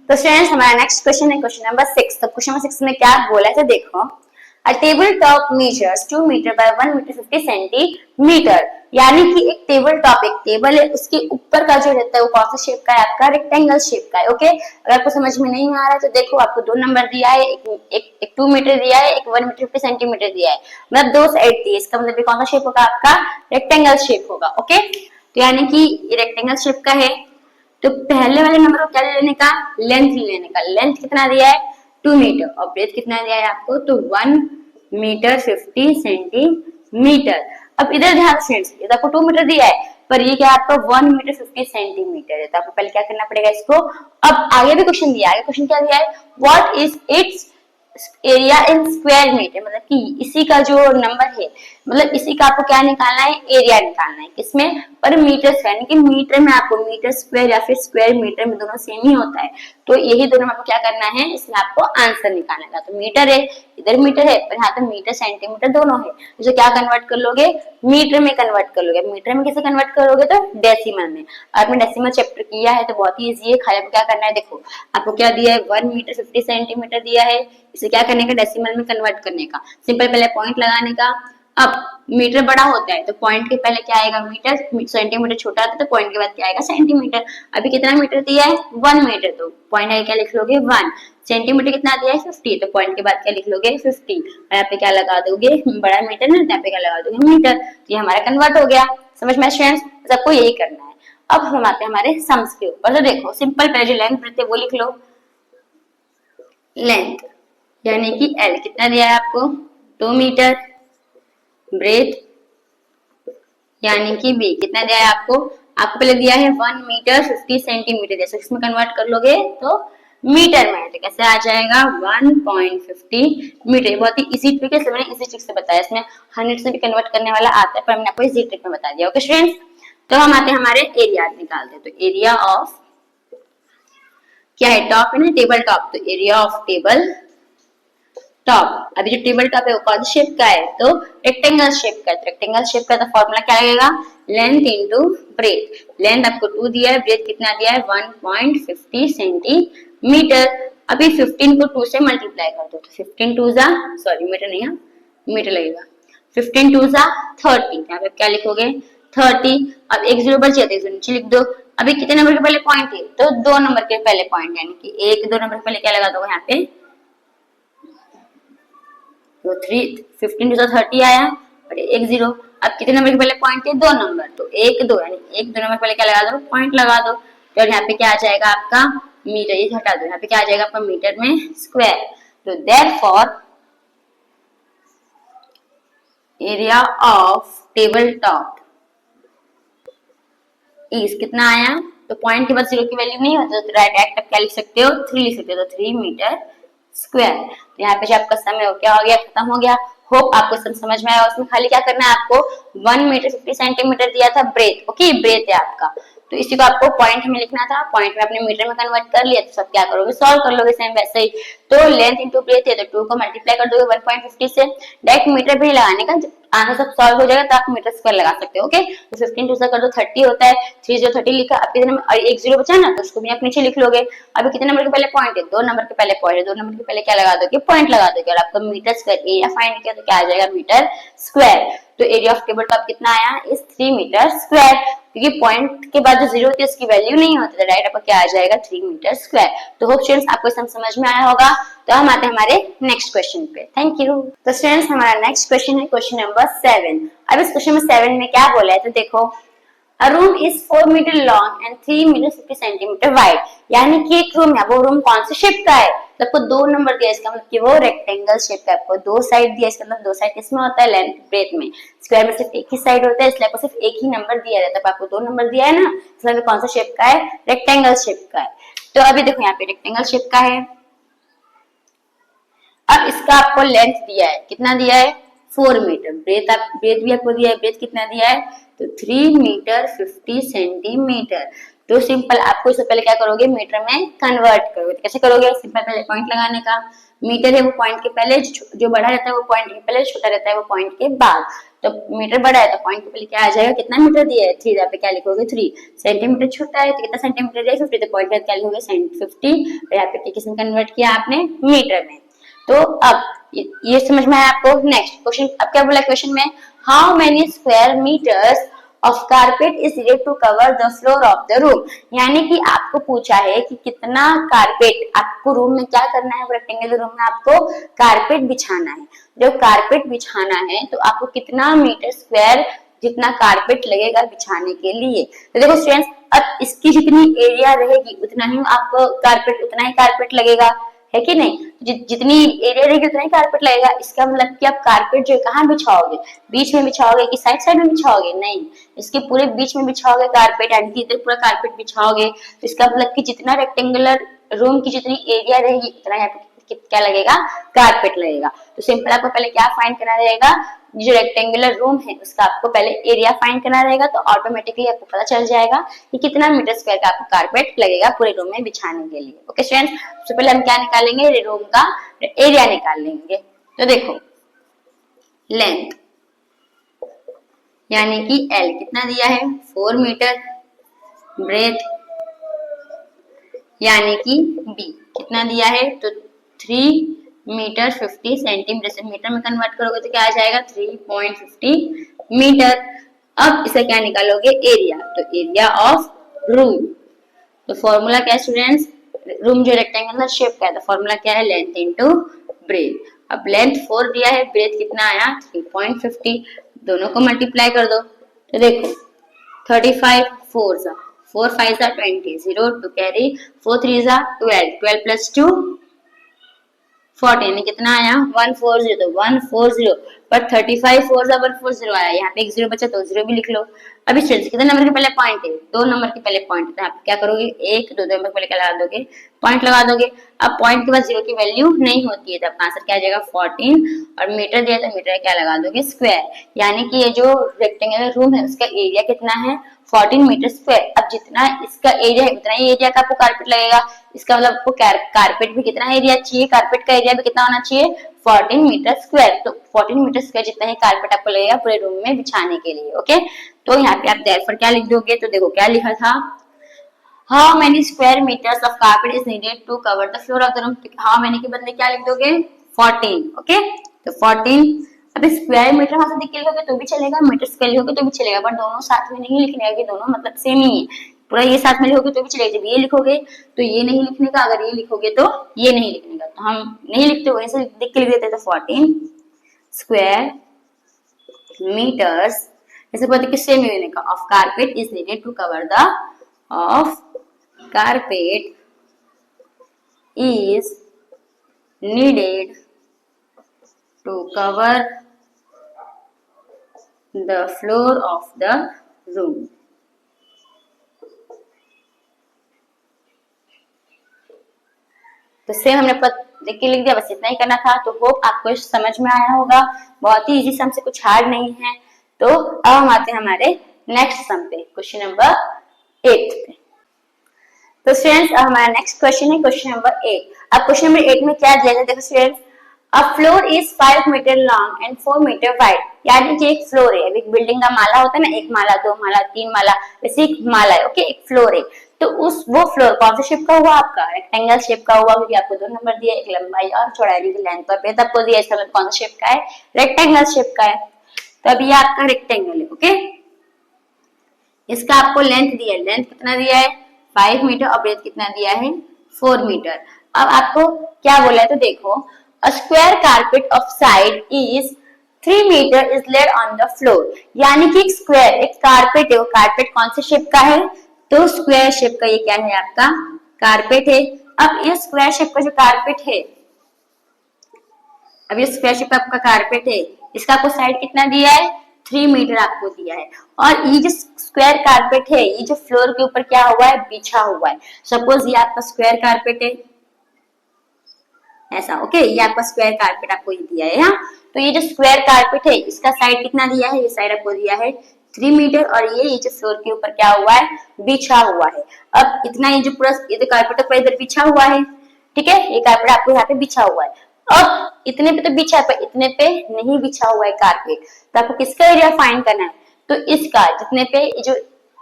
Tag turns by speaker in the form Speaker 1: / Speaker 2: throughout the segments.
Speaker 1: तो स्टूडेंट्स हमारा next question है क्वेश्चन नंबर 6। तो क्वेश्चन नंबर 6 में क्या बोला है तो देखो, a table top measures 2 metre by 1 metre 50 centimetre. यानी कि एक टेबल टॉप, एक टेबल है, उसके ऊपर का जो रहता है वो कौन सा शेप का है, आपका रेक्टेंगल शेप का है। ओके, अगर आपको समझ में नहीं आ रहा है तो देखो, आपको दो नंबर दिया है, एक 2 मीटर दिया है, एक 1 मीटर 50 सेंटीमीटर दिया है, मतलब दो साइड दी है। इसका मतलब कौन सा शेप होगा, आपका रेक्टेंगल शेप होगा। ओके, तो यानी कि ये रेक्टेंगल शेप का है। तो पहले वाले नंबर को क्या लेने का, लेंथ लेने का। लेंथ कितना दिया है, 2 मीटर, और ब्रेथ कितना दिया है आपको, तो 1 मीटर 50 सेंटीमीटर। अब इधर ध्यान से, इधर आपको 2 मीटर दिया है, पर ये क्या है आपका 1 मीटर 50 सेंटीमीटर है। तो आपको पहले क्या करना पड़ेगा इसको। अब आगे भी क्वेश्चन दिया है, आगे क्वेश्चन क्या दिया है, what is its area in square metre, मतलब कि इसी का जो नंबर है, मतलब इसी का आपको क्या निकालना है, एरिया निकालना है। किसमें, पर मीटर स्क्वायर, यानी कि मीटर में आपको मीटर स्क्वायर या फिर स्क्वायर मीटर में दोनों सेम ही होता है। तो यही दोनों आपको क्या करना है, इसमें आपको आंसर निकालना है। तो मीटर है, इधर मीटर है, पर यहाँ पे मीटर सेंटीमीटर दोनों है। तो क्या कन्वर्ट कर लोगे, मीटर में कन्वर्ट कर लोगे। मीटर में कैसे कन्वर्ट करोगे, तो डेसिमल में। आपने डेसिमल चैप्टर किया है तो बहुत ही इजी है। खाली आपको क्या करना है, देखो आपको क्या दिया है, 1 मीटर 50 सेंटीमीटर दिया है, इसे क्या करने का, डेसिमल में कन्वर्ट करने का। सिंपल पहले पॉइंट लगाने का। अब मीटर बड़ा होता है तो पॉइंट के पहले क्या आएगा, मीटर, सेंटीमीटर छोटा आता है तो पॉइंट के बाद क्या आएगा, सेंटीमीटर। अभी कितना मीटर दिया है, 1 मीटर, तो पॉइंट आगे क्या लिख लोगे, 1। सेंटीमीटर कितना दिया है, 50, तो पॉइंट के बाद क्या लिख लोगे, 50। और यहाँ पे क्या लगा दोगे, बड़ा मीटर ना, यहाँ पे क्या लगा दोगे, मीटर। तो ये हमारा कन्वर्ट हो गया। समझ में स्टूडेंट्स, सबको यही करना है। अब हम आते हैं हमारे सम्स के ऊपर। तो देखो सिंपल, पहले जो लेंथ ब्रेथ है वो लिख लो। लेंथ यानी कि एल कितना दिया है आपको, 2 मीटर। ब्रेथ यानी कि बी कितना दिया है आपको, आपको पहले दिया है 1 मीटर 50 सेंटीमीटर। जैसे इसमें कन्वर्ट कर लोगे तो मीटर में, तो कैसे आ जाएगा 1.50 मीटर। बहुत ही इजी तरीके से, मैंने इसी ट्रिक से बताया। इसमें 100 से भी कन्वर्ट करने वाला आता है, पर मैंने आपको इजी ट्रिक में बता दिया। ओके स्टूडेंट्स, तो हम आते हैं हमारे एरिया निकालते हैं। तो एरिया ऑफ क्या है, टॉप है ना, टेबल टॉप, तो एरिया ऑफ टेबल टॉप। अभी जो टेबल टॉप है वो कौन शेप का है, तो रेक्टेंगल शेप का है। तो रेक्टेंगल शेप का तो फॉर्मूला क्या लगेगा, लेंथ इंटू ब्रेथ। लेंथ आपको 2 दिया है, ब्रेथ कितना दिया है, 1.50 सेंटीमीटर। अभी 15 को 2 से मल्टीप्लाई कर दो, तो 15 2 जा, सॉरी मीटर नहीं है, मीटर लगेगा, 15 2 जा 30। यहाँ पे क्या लिखोगे, 30। अब एक जीरो बच जाते हैं, नीचे लिख दो। अभी कितने नंबर के पहले पॉइंट है, तो 2 नंबर के पहले पॉइंट, यानी कि 1 2 नंबर के पहले क्या लगा दो यहाँ पे, तो 3, 15 टू 30 आया, और एक जीरो। अब कितने नंबर के पहले पॉइंट है, 2 नंबर, तो 1 2, यानी 1 2 नंबर पहले क्या लगा दो, पॉइंट लगा दो। तो यहाँ पे क्या आ जाएगा आपका मीटर, ये हटा दो, यहाँ पे क्या आ जाएगा आपका मीटर में स्क्वायर। तो therefore area of table top is कितना आया, तो पॉइंट के बाद जीरो की वैल्यू नहीं होती, तो डायरेक्ट आप क्या लिख सकते हो, 3 लिख सकते हो, तो 3 मीटर स्क्वायर। तो यहाँ पे जो आपका समय हो क्या हो गया, खत्म हो गया। होप आपको सब समझ में आया। उसमें खाली क्या करना है आपको, 1 मीटर 50 सेंटीमीटर दिया था ब्रेथ। ओके, ब्रेथ है आपका, तो इसी को आपको पॉइंट में लिखना था। पॉइंट में अपने मीटर में कन्वर्ट कर लिया, तो सब क्या करोगे, सॉल्व कर लोगे सेम वैसे ही। तो लेंथ इंटू ब्रेथ है, तो 2 को मल्टीप्लाई कर दोगे 1.50 से। डायरेक्ट मीटर भी लगाने का, आंसर सब सॉल्व हो जाएगा तो आप मीटर स्क्वायर लगा सकते हो। ओके, तो 15 2 से कर दो 30 होता है, 3 जो 30 लिखा। अब कितने नंबर, एक जीरो बचा ना, तो उसको भी आप नीचे लिख लोगे। अभी कितने नंबर के पहले पॉइंट है, 2 नंबर के पहले पॉइंट है, 2 नंबर के पहले क्या लगा दोगे, पॉइंट लगा दोगे, और आपका मीटर स्क्वायर एरिया फाइंड किया तो क्या आ जाएगा, मीटर स्क्वायर। तो एरिया ऑफ टेबल टॉप कितना आया, इस 3 मीटर स्क्वायर। क्योंकि पॉइंट के बाद जो जीरो होती है उसकी वैल्यू नहीं होती, तो डायरेक्ट आपका क्या आ जाएगा, 3 मीटर स्क्वायर। तो होप स्टूडेंट्स आपको समझ में आया होगा। तो हम आते हैं हमारे नेक्स्ट क्वेश्चन पे। Thank you. तो स्टूडेंट्स हमारा नेक्स्ट क्वेश्चन है क्वेश्चन नंबर 7। अब इस क्वेश्चन में 7 में क्या बोला है, तो देखो, A room is 4 metre long and 3 metre 50 centimetre wide. यानी कि एक रूम है, वो रूम कौन से शेप का है, तो आपको 2 नंबर दिया, इसका मतलब कि वो रेक्टेंगल शेप का। आपको 2 साइड दिया, इसका मतलब 2 साइड किसमें होता है, लेंथ ब्रेथ में। स्क्वायर में सिर्फ एक ही साइड होता है, इसलिए आपको सिर्फ एक ही नंबर दिया जाता है। आपको 2 नंबर दिया है ना, इसलिए कौन सा शेप का है, रेक्टेंगल शेप का है। तो अभी देखो यहाँ पे रेक्टेंगल शेप का है। अब इसका आपको लेंथ दिया है, कितना दिया है, 4 मीटर। ब्रेथ भी आपको दिया है, ब्रेथ कितना दिया है, तो 3 मीटर 50 सेंटीमीटर। तो सिंपल आपको इससे पहले क्या करोगे, मीटर में कन्वर्ट करोगे। तो कैसे करोगे, सिंपल पहले पॉइंट लगाने का। मीटर है वो पॉइंट के पहले, जो बड़ा रहता है वो पॉइंट के पहले, छोटा रहता है वो पॉइंट के बाद। तो मीटर बड़ा है तो पॉइंट के पहले क्या आ जाएगा, कितना मीटर दिया है 3, यहाँ पे क्या लिखोगे 3। सेंटीमीटर छोटा है तो कितना सेंटीमीटर दिया है 50, तो पॉइंट पे क्या लिखोगे 50, और यहाँ पे किसमें कन्वर्ट किया आपने, मीटर में। तो अब ये समझ में आया आपको। नेक्स्ट क्वेश्चन, अब क्या बोला क्वेश्चन में, how many square metres of carpet is needed to cover the floor of the room, यानी कि आपको पूछा है कि कितना कारपेट आपको रूम में क्या करना है, रेक्टेंगुलर रूम में आपको कारपेट बिछाना है। जब कारपेट बिछाना है तो आपको कितना मीटर स्क्वायर जितना कारपेट लगेगा बिछाने के लिए। तो देखो स्टूडेंट्स, अब इसकी जितनी एरिया रहेगी उतना ही आपको कारपेट, उतना ही कारपेट लगेगा, है कि नहीं। जितनी एरिया रहेगी उतना ही कारपेट लगेगा। इसका मतलब कि आप कारपेट जो कहाँ बिछाओगे, बीच में बिछाओगे कि साइड साइड में बिछाओगे, नहीं, इसके पूरे बीच में बिछाओगे कारपेट, यानी कि इधर पूरा कारपेट बिछाओगे। तो इसका मतलब कि जितना रेक्टेंगुलर रूम की जितनी एरिया रहेगी उतना यहाँ पे क्या लगेगा, कारपेट लगेगा। तो सिंपल आपको पहले क्या फाइंड करना रहेगा, जो रेक्टेंगुलर रूम है उसका आपको पहले एरिया फाइंड करना रहेगा। तो ऑटोमेटिकली आपको पता चल जाएगा कि कितना मीटर स्क्वायर का आपको कारपेट लगेगा पूरे रूम में बिछाने के लिए। ओके स्टूडेंट्स, सबसे पहले हम क्या निकालेंगे, रूम का एरिया निकाल लेंगे। तो देखो लेंथ यानी कि L कितना दिया है 4 मीटर, ब्रेथ यानी कि B कितना दिया है तो 3 मीटर 50 सेंटीमीटर, से मीटर में कन्वर्ट करोगे तो क्या आ जाएगा 3.50 मीटर। अब इसे क्या निकालोगे, एरिया, तो एरिया ऑफ रूम। तो फॉर्मूला क्या है स्टूडेंट्स, रूम जो रेक्टेंगुलर शेप का है तो फॉर्मूला क्या है, लेंथ इनटू ब्रेथ। अब लेंथ 4 दिया है, ब्रेथ कितना आया 3.50, दोनों को मल्टीप्लाई कर दो। तो देखो 35 4 4 5 20, 0 2 कैरी, 4 3 12, 12 प्लस 2 14, यानी कितना आया 140, तो 140, पर 35 4 140 आया, यहाँ पे एक 0 बचा तो 0 भी लिख लो। अभी स्टूडेंट्स कितने नंबर के पहले पॉइंट है, 2 नंबर के पहले पॉइंट है, तो आप क्या करोगे 1 2 नंबर पहले क्या लगा दोगे, पॉइंट लगा दोगे। अब पॉइंट के बाद 0 की वैल्यू नहीं होती है तो आपका आंसर क्या आ जाएगा 14, और मीटर दिया तो मीटर क्या लगा दोगे स्क्वायर, यानी कि ये जो रेक्टेंगुलर रूम है उसका एरिया कितना है 14 मीटर स्क्वायर। अब जितना इसका एरिया है उतना ही एरिया का आपको कारपेट लगेगा। इसका मतलब आपको कारपेट भी कितना एरिया चाहिए, कारपेट का एरिया भी कितना होना चाहिए 14 मीटर स्क्वायर। तो 14 मीटर स्क्वायर जितना ही कारपेट आपको लगेगा पूरे रूम में बिछाने के लिए। ओके, तो यहाँ पे आप देयरफॉर क्या लिख दोगे, तो देखो क्या लिखा था, how many square metres of carpet is needed to cover the floor of the room. How many के बदले क्या लिख दोगे 14। ओके, तो 14। अब स्क्वायर मीटर वहां से देख के लिखोगे तो भी चलेगा, मीटर स्क्वायर लिखोगे तो भी चलेगा, पर दोनों साथ में नहीं लिखने का, दोनों मतलब सेम ही है। पूरा ये साथ में लिखोगे तो भी चलेगा, जब ये लिखोगे तो ये नहीं लिखने का, अगर ये लिखोगे तो ये नहीं लिखने का। तो हम नहीं लिखते, वैसे देख के लिख देते, तो 14 स्क्वायर मीटर्स ऐसे बोलते कि सेम यूनिट का of carpet is needed to cover the of carpet is needed to cover the floor of the room. तो सेम हमने देख के लिख दिया, बस इतना ही करना था। तो होप आपको समझ में आया होगा, बहुत ही इजी सम से, कुछ हार्ड नहीं है। तो अब हम आते हैं हमारे नेक्स्ट सम पे, क्वेश्चन नंबर 8 पे। तो स्टूडेंट्स हमारा नेक्स्ट क्वेश्चन है क्वेश्चन नंबर 8। अब क्वेश्चन नंबर 8 में क्या दिया है, देखो students, a floor is 5 metre long and 4 metre wide, यानी कि एक फ्लोर है। अब एक बिल्डिंग का माला होता है ना, एक माला, दो माला, तीन माला, वैसे एक माला है। ओके, एक फ्लोर है। तो वो फ्लोर कौन सा शेप का हुआ आपका, रेक्टेंगल शेप का हुआ, क्योंकि आपको 2 नंबर दिया, एक लंबाई और चौड़ाई की लेंथ पर ब्रेथ आपको दिया, इसका मतलब कौन सा शेप का है, रेक्टेंगल शेप का है। तो अभी ये आपका रेक्टेंगल है। ओके, इसका आपको लेंथ दिया है, लेंथ कितना दिया है 5 मीटर, और ब्रेथ कितना दिया है 4 मीटर। अब आपको क्या बोला है, तो देखो, a square carpet of side is 3 metre is laid on the floor, यानी कि एक स्क्वायर, एक कारपेट है, वो कारपेट कौन से शेप का है, तो स्क्वायर शेप का ये क्या है आपका कारपेट है। अब ये स्क्वायर शेप का जो कारपेट है, अब ये स्क्वायर शेप का आपका कारपेट है, इसका आपको साइड कितना दिया है 3 मीटर आपको दिया है। और ये जो स्क्वायर कारपेट है, ये जो फ्लोर के ऊपर क्या हुआ है, बिछा हुआ है। सपोज ये आपका स्क्वायर कारपेट है ऐसा। ओके, ये आपका स्क्वायर कारपेट आपको ये दिया है यहाँ। तो ये जो स्क्वायर कारपेट है, इसका साइड कितना दिया है, ये साइड आपको दिया है 3 मीटर, और ये जो फ्लोर के ऊपर क्या हुआ है, बिछा हुआ है। अब इतना ये जो पूरा ये तो कारपेट पूरा इधर बिछा हुआ है, ठीक है, ये कारपेट आपको यहाँ पे बिछा हुआ है। अब इतने पे तो बिछा है पर इतने पे नहीं बिछा हुआ है कारपेट, तो आपको किसका एरिया फाइंड करना है, तो इसका जितने पे जो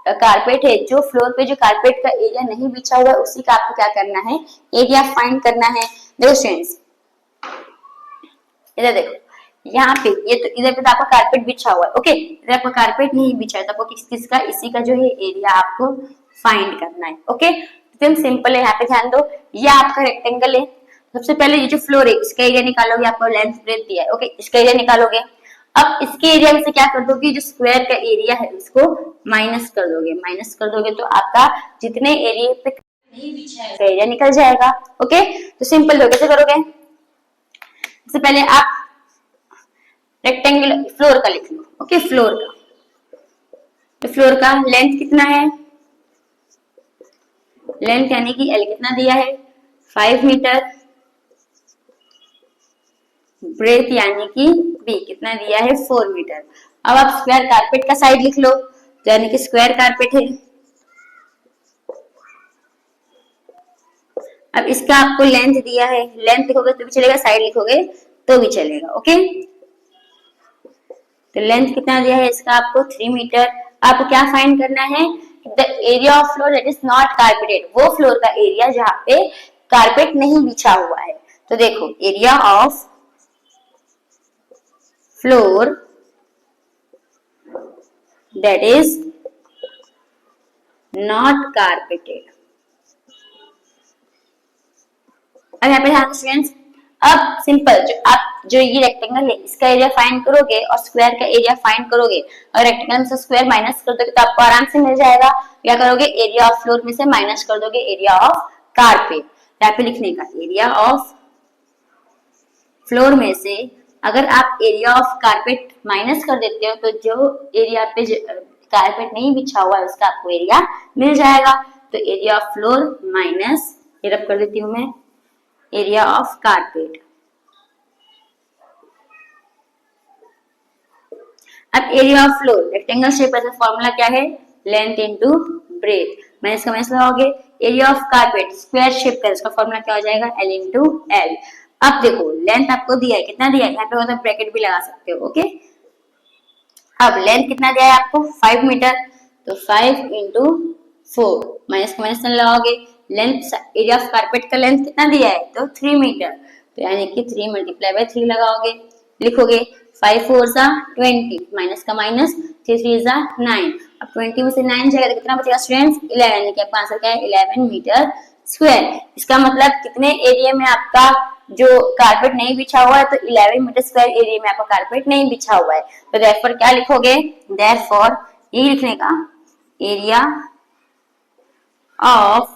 Speaker 1: कारपेट है, जो फ्लोर पे जो कारपेट का एरिया नहीं बिछा हुआ है उसी का आपको क्या करना है, एरिया फाइंड करना है। देखो स्टूडेंट्स इधर देखो, यहाँ पे ये तो इधर पे तो आपका कारपेट बिछा हुआ है, ओके, इधर आपका कारपेट नहीं बिछा है तो आपको किसका इसी का जो है एरिया आपको फाइंड करना है, ओके। एकदम सिंपल है, यहाँ पे ध्यान दो, ये आपका रेक्टेंगल है, सबसे पहले ये जो फ्लोर है इसका एरिया निकालोगे, आपको लेंथ ब्रेथ दिया है, ओके, इसका एरिया निकालोगे। अब इसके एरिया में से क्या कर दोगे, जो स्क्वायर का एरिया है उसको माइनस कर दोगे, माइनस कर दोगे तो आपका जितने एरिया पे नहीं बिछा है एरिया निकल जाएगा, ओके। तो सिंपल हो, कैसे करोगे, सबसे पहले आप रेक्टेंगल फ्लोर का लिख लो, ओके, फ्लोर का, तो फ्लोर का लेंथ कितना है, लेंथ यानी कि एल कितना दिया है 5 मीटर, ब्रेथ यानी कि बी कितना दिया है 4 मीटर। अब आप स्क्वायर कारपेट का साइड लिख लो, यानी कि स्क्वायर कारपेट है, अब इसका आपको लेंथ दिया है, लेंथ लिखोगे तो भी चलेगा, साइड लिखोगे तो भी चलेगा, ओके। तो लेंथ कितना दिया है इसका आपको 3 मीटर। आपको क्या फाइंड करना है, the area of floor that is not carpeted, वो फ्लोर का एरिया जहां पे कारपेट नहीं बिछा हुआ है। तो देखो area of floor that is not carpeted. अब यहाँ पे ध्यान स्टूडेंट्स, अब सिंपल जो ये रेक्टेंगल है इसका एरिया फाइंड करोगे और स्क्वायर का एरिया फाइंड करोगे, और रेक्टेंगल में से स्क्वायर माइनस कर दोगे तो आपको आराम से मिल जाएगा। क्या करोगे, एरिया ऑफ फ्लोर में से माइनस कर दोगे एरिया ऑफ कारपेट। यहाँ पे लिखने का एरिया ऑफ फ्लोर में से अगर आप एरिया ऑफ कारपेट माइनस कर देते हो तो जो एरिया पे कारपेट नहीं बिछा हुआ है उसका आपको एरिया मिल जाएगा। तो एरिया ऑफ फ्लोर माइनस, ये रब कर देती हूँ मैं, एरिया ऑफ कारपेट। अब area of floor rectangle shape है, फॉर्मूला क्या है, लेंथ इनटू ब्रेथ, माइनस का माइनस लगाओगे। Area of carpet square shape का, इसका फॉर्मूला क्या हो जाएगा, एल इनटू एल। अब देखो लेंथ आपको दिया है, कितना दिया है, यहाँ पे होता है ब्रैकेट भी लगा सकते हो, ओके। अब लेंथ कितना दिया है आपको 5 मीटर, तो 5 इंटू 4, माइनस का माइनस लगाओगे। लेंथ एरिया ऑफ कारपेट का लेंथ कितना दिया है, तो 3 मीटर, तो यानी कि 3 मल्टीप्लाई बाय 3 लगाओगे, लिखोगे 5 4 जा 20, माइनस का माइनस 3 3 जा 9। अब 20 में से 9 जाएगा तो कितना बचेगा स्टूडेंट्स, 11, यानी कि आपका आंसर क्या है 11 मीटर स्क्वायर। इसका मतलब कितने एरिया में आपका जो कारपेट नहीं बिछा हुआ है, तो 11 मीटर स्क्वायर एरिया में आपका कारपेट नहीं बिछा हुआ है। तो देयरफॉर क्या लिखोगे, देयरफॉर ये लिखने का area of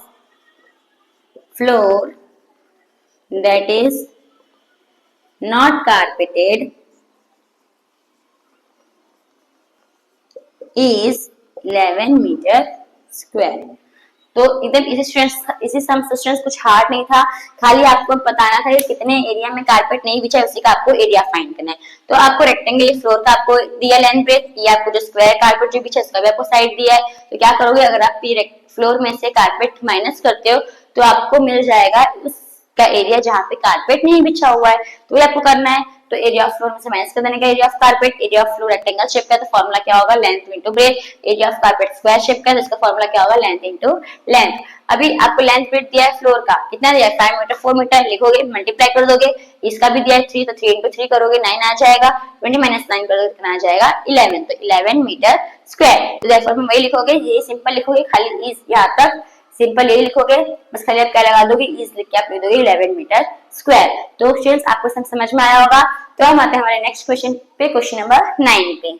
Speaker 1: floor that is not carpeted is 11 metre square. तो इधर इसी सम स्टूडेंट्स कुछ हार्ड नहीं था, खाली आपको बताना था कि कितने एरिया में कारपेट नहीं बिछा है उसी का आपको एरिया फाइंड करना है। तो आपको रेक्टेंगल फ्लोर का आपको दिया लेंथ ब्रेथ, ये आपको जो स्क्वायर कारपेट जो बिछा है उसका भी आपको साइड दिया है। तो क्या करोगे, अगर आप फ्लोर में से कारपेट माइनस करते हो तो आपको मिल जाएगा उसका एरिया जहाँ पे कारपेट नहीं बिछा हुआ है, तो ये आपको करना है। तो एरिया ऑफ फ्लोर में से माइनस कर देने का area of carpet, area of floor rectangle shape का, तो फॉर्मूला क्या होगा, length into breadth. Area of carpet square shape का, तो इसका फॉर्मूला क्या होगा, लेंथ इनटू लेंथ। अभी आपको लेंथ ब्रेथ दिया है फ्लोर का, कितना दिया है 5 मीटर 4 मीटर, लिखोगे मल्टीप्लाई कर दोगे, इसका भी दिया है 3, तो 3 इंटू 3 करोगे 9 आ जाएगा, 20 माइनस 9 करोगे कितना आ जाएगा 11, तो 11 मीटर स्क्वायर। तो देयरफॉर में वही लिखोगे, ये सिंपल लिखोगे, खाली इस यहाँ तक सिंपल यही लिखोगे, बस खाली आप क्या लगा दोगे, इज लिख के आप लिख दोगे 11 मीटर स्क्वायर। तो स्टूडेंट्स आपको समझ में आया होगा। तो हम आते हैं हमारे नेक्स्ट क्वेश्चन पे, क्वेश्चन नंबर 9 पे।